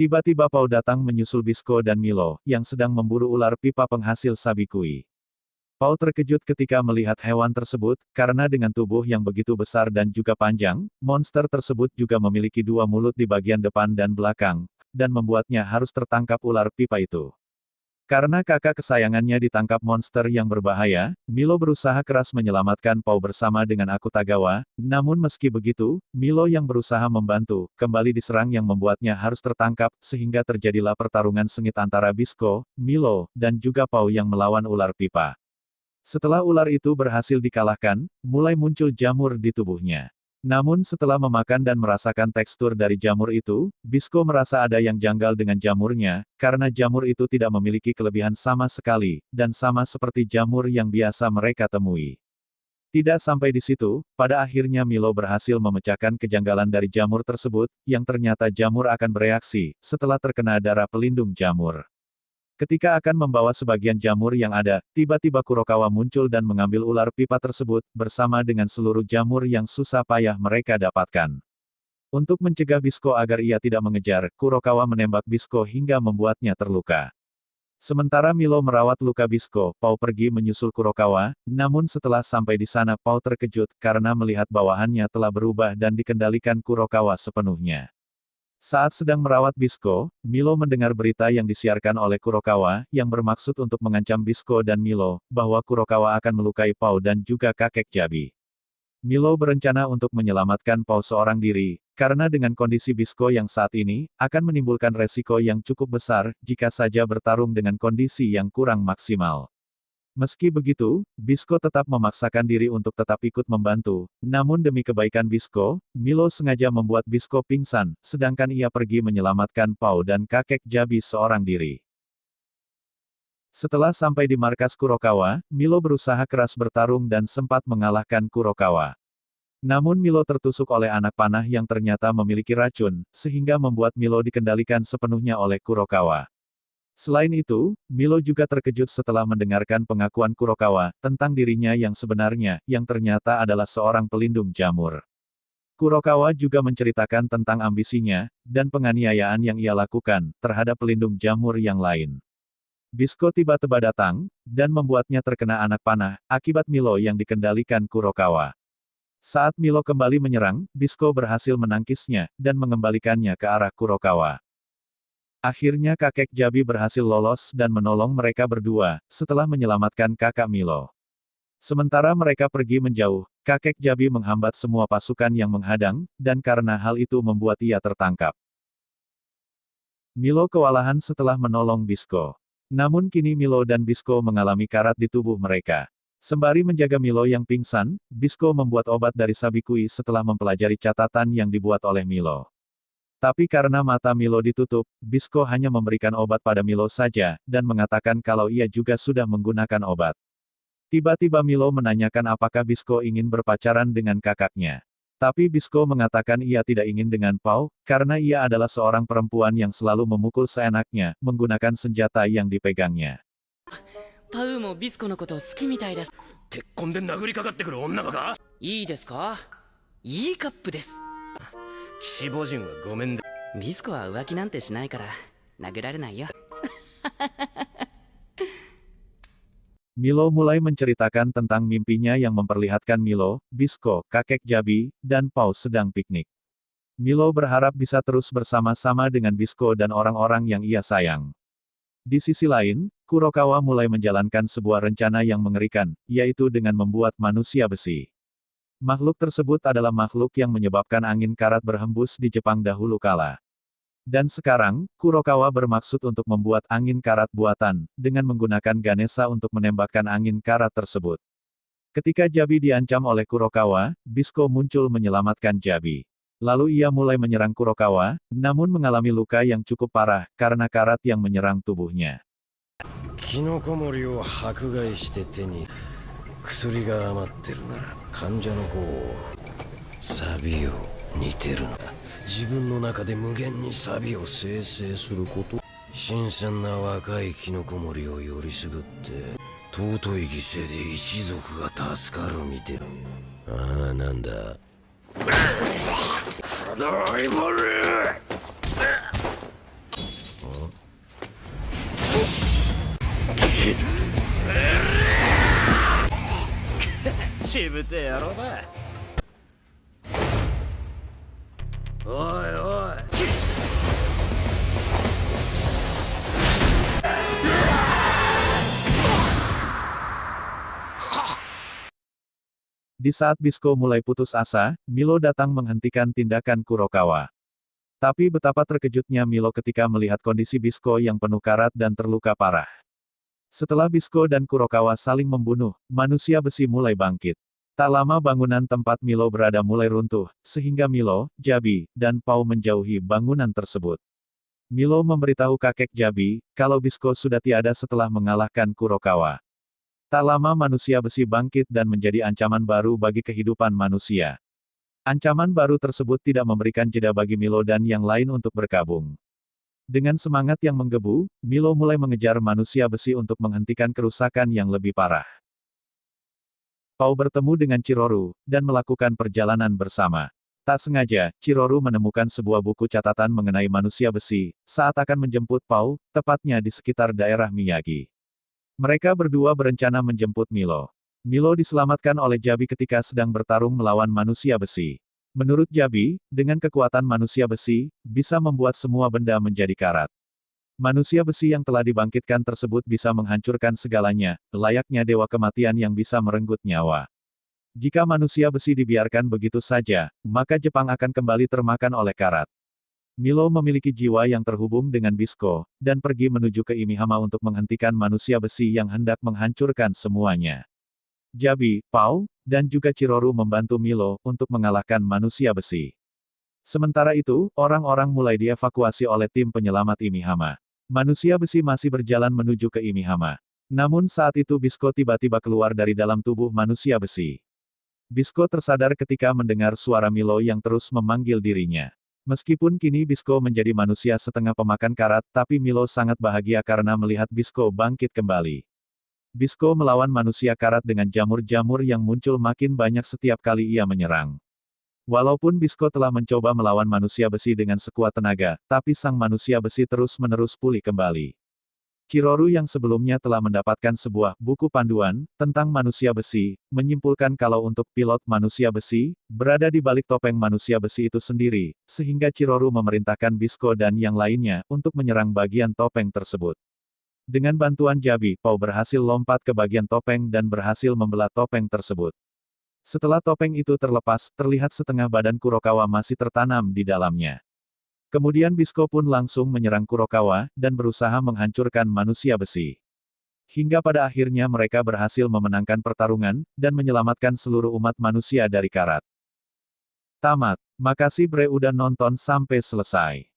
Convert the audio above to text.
Tiba-tiba Pao datang menyusul Bisco dan Milo, yang sedang memburu ular pipa penghasil sabikui. Pao terkejut ketika melihat hewan tersebut, karena dengan tubuh yang begitu besar dan juga panjang, monster tersebut juga memiliki dua mulut di bagian depan dan belakang, dan membuatnya harus tertangkap ular pipa itu. Karena kakak kesayangannya ditangkap monster yang berbahaya, Milo berusaha keras menyelamatkan Pao bersama dengan Akutagawa, namun meski begitu, Milo yang berusaha membantu, kembali diserang yang membuatnya harus tertangkap, sehingga terjadilah pertarungan sengit antara Bisco, Milo, dan juga Pao yang melawan ular pipa. Setelah ular itu berhasil dikalahkan, mulai muncul jamur di tubuhnya. Namun setelah memakan dan merasakan tekstur dari jamur itu, Bisco merasa ada yang janggal dengan jamurnya, karena jamur itu tidak memiliki kelebihan sama sekali, dan sama seperti jamur yang biasa mereka temui. Tidak sampai di situ, pada akhirnya Milo berhasil memecahkan kejanggalan dari jamur tersebut, yang ternyata jamur akan bereaksi, setelah terkena darah pelindung jamur. Ketika akan membawa sebagian jamur yang ada, tiba-tiba Kurokawa muncul dan mengambil ular pipa tersebut, bersama dengan seluruh jamur yang susah payah mereka dapatkan. Untuk mencegah Bisco agar ia tidak mengejar, Kurokawa menembak Bisco hingga membuatnya terluka. Sementara Milo merawat luka Bisco, Pao pergi menyusul Kurokawa, namun setelah sampai di sana Pao terkejut, karena melihat bawahannya telah berubah dan dikendalikan Kurokawa sepenuhnya. Saat sedang merawat Bisco, Milo mendengar berita yang disiarkan oleh Kurokawa, yang bermaksud untuk mengancam Bisco dan Milo, bahwa Kurokawa akan melukai Pao dan juga kakek Jabi. Milo berencana untuk menyelamatkan Pao seorang diri, karena dengan kondisi Bisco yang saat ini, akan menimbulkan resiko yang cukup besar, jika saja bertarung dengan kondisi yang kurang maksimal. Meski begitu, Bisco tetap memaksakan diri untuk tetap ikut membantu, namun demi kebaikan Bisco, Milo sengaja membuat Bisco pingsan, sedangkan ia pergi menyelamatkan Pao dan kakek Jabi seorang diri. Setelah sampai di markas Kurokawa, Milo berusaha keras bertarung dan sempat mengalahkan Kurokawa. Namun Milo tertusuk oleh anak panah yang ternyata memiliki racun, sehingga membuat Milo dikendalikan sepenuhnya oleh Kurokawa. Selain itu, Milo juga terkejut setelah mendengarkan pengakuan Kurokawa, tentang dirinya yang sebenarnya, yang ternyata adalah seorang pelindung jamur. Kurokawa juga menceritakan tentang ambisinya, dan penganiayaan yang ia lakukan, terhadap pelindung jamur yang lain. Bisco tiba-tiba datang, dan membuatnya terkena anak panah, akibat Milo yang dikendalikan Kurokawa. Saat Milo kembali menyerang, Bisco berhasil menangkisnya, dan mengembalikannya ke arah Kurokawa. Akhirnya kakek Jabi berhasil lolos dan menolong mereka berdua, setelah menyelamatkan kakak Milo. Sementara mereka pergi menjauh, kakek Jabi menghambat semua pasukan yang menghadang, dan karena hal itu membuat ia tertangkap. Milo kewalahan setelah menolong Bisco. Namun kini Milo dan Bisco mengalami karat di tubuh mereka. Sembari menjaga Milo yang pingsan, Bisco membuat obat dari sabikui setelah mempelajari catatan yang dibuat oleh Milo. Tapi karena mata Milo ditutup, Bisco hanya memberikan obat pada Milo saja, dan mengatakan kalau ia juga sudah menggunakan obat. Tiba-tiba Milo menanyakan apakah Bisco ingin berpacaran dengan kakaknya. Tapi Bisco mengatakan ia tidak ingin dengan Pao, karena ia adalah seorang perempuan yang selalu memukul seenaknya, menggunakan senjata yang dipegangnya. パウもビスコのこと好きみたいです。鉄痕で殴りかかってくる女がか？いいですか？いいカップです。騎士母人はごめんだ。ビスコは浮気なんてしないから殴られないよ。Milo mulai menceritakan tentang mimpinya yang memperlihatkan Milo, Bisco, kakek Jabi, dan Pao sedang piknik. Milo berharap bisa terus bersama-sama dengan Bisco dan orang-orang yang ia sayang. Di sisi lain, Kurokawa mulai menjalankan sebuah rencana yang mengerikan, yaitu dengan membuat manusia besi. Makhluk tersebut adalah makhluk yang menyebabkan angin karat berhembus di Jepang dahulu kala. Dan sekarang, Kurokawa bermaksud untuk membuat angin karat buatan, dengan menggunakan Ganesha untuk menembakkan angin karat tersebut. Ketika Jabi diancam oleh Kurokawa, Bisco muncul menyelamatkan Jabi. Lalu ia mulai menyerang Kurokawa, namun mengalami luka yang cukup parah, karena karat yang menyerang tubuhnya. キノコモリを迫害して手に薬が余ってるなら患者の方をサビを似てるな。自分の中で無限にサビを生成すること。新鮮な若いキノコモリをよりすぐって尊い犠牲で一族が助かる見てる。ああ、なんだドイボル。しぶて野郎だ。おいおい。Di saat Bisco mulai putus asa, Milo datang menghentikan tindakan Kurokawa. Tapi betapa terkejutnya Milo ketika melihat kondisi Bisco yang penuh karat dan terluka parah. Setelah Bisco dan Kurokawa saling membunuh, manusia besi mulai bangkit. Tak lama bangunan tempat Milo berada mulai runtuh, sehingga Milo, Jabi, dan Pau menjauhi bangunan tersebut. Milo memberitahu kakek Jabi, kalau Bisco sudah tiada setelah mengalahkan Kurokawa. Tak lama manusia besi bangkit dan menjadi ancaman baru bagi kehidupan manusia. Ancaman baru tersebut tidak memberikan jeda bagi Milo dan yang lain untuk bergabung. Dengan semangat yang menggebu, Milo mulai mengejar manusia besi untuk menghentikan kerusakan yang lebih parah. Pau bertemu dengan Chiroru, dan melakukan perjalanan bersama. Tak sengaja, Chiroru menemukan sebuah buku catatan mengenai manusia besi, saat akan menjemput Pau, tepatnya di sekitar daerah Miyagi. Mereka berdua berencana menjemput Milo. Milo diselamatkan oleh Jabi ketika sedang bertarung melawan manusia besi. Menurut Jabi, dengan kekuatan manusia besi, bisa membuat semua benda menjadi karat. Manusia besi yang telah dibangkitkan tersebut bisa menghancurkan segalanya, layaknya dewa kematian yang bisa merenggut nyawa. Jika manusia besi dibiarkan begitu saja, maka Jepang akan kembali termakan oleh karat. Milo memiliki jiwa yang terhubung dengan Bisco, dan pergi menuju ke Imihama untuk menghentikan manusia besi yang hendak menghancurkan semuanya. Jabi, Pau, dan juga Chiroru membantu Milo untuk mengalahkan manusia besi. Sementara itu, orang-orang mulai dievakuasi oleh tim penyelamat Imihama. Manusia besi masih berjalan menuju ke Imihama. Namun saat itu Bisco tiba-tiba keluar dari dalam tubuh manusia besi. Bisco tersadar ketika mendengar suara Milo yang terus memanggil dirinya. Meskipun kini Bisco menjadi manusia setengah pemakan karat, tapi Milo sangat bahagia karena melihat Bisco bangkit kembali. Bisco melawan manusia karat dengan jamur-jamur yang muncul makin banyak setiap kali ia menyerang. Walaupun Bisco telah mencoba melawan manusia besi dengan sekuat tenaga, tapi sang manusia besi terus-menerus pulih kembali. Chiroru yang sebelumnya telah mendapatkan sebuah buku panduan tentang manusia besi, menyimpulkan kalau untuk pilot manusia besi, berada di balik topeng manusia besi itu sendiri, sehingga Chiroru memerintahkan Bisco dan yang lainnya untuk menyerang bagian topeng tersebut. Dengan bantuan Jabi, Pau berhasil lompat ke bagian topeng dan berhasil membelah topeng tersebut. Setelah topeng itu terlepas, terlihat setengah badan Kurokawa masih tertanam di dalamnya. Kemudian Bisco pun langsung menyerang Kurokawa, dan berusaha menghancurkan manusia besi. Hingga pada akhirnya mereka berhasil memenangkan pertarungan, dan menyelamatkan seluruh umat manusia dari karat. Tamat. Makasih bre udah nonton sampai selesai.